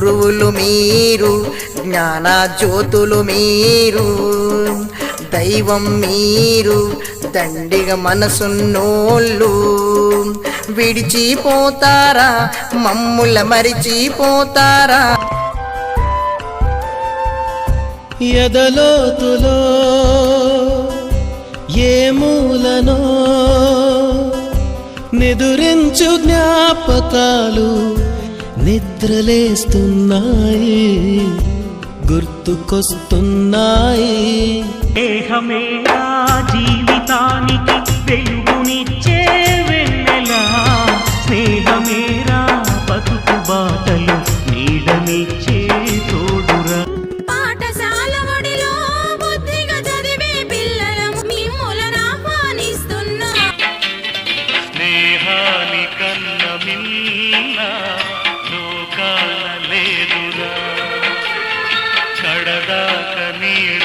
గురువులు మీరు, జ్ఞాన జ్యోతులు మీరు, దైవం మీరు, దండిగా మనసున్నోళ్ళు. విడిచిపోతారా మమ్ముల మరిచిపోతారా? ఎదలోతులో ఏ మూలనో నిదురించు జ్ఞాపకాలు నిద్రలేస్తున్నాయి, గుర్తుకొస్తున్నాయి. దేహమేరా జీవితానికి వెలుగునిచ్చే వెన్నెలా, స్నేహమేరా బతుకు బాటలు నీడనిచ్చే తోడురా. పాఠశాల ఒడిలో బుద్ధిగా చదివే పిల్లలను మిమ్ములను ఆహ్వానిస్తున్నా. స్నేహానికన్న మిన్న లోకాల లేదురా, కడదాక నీడ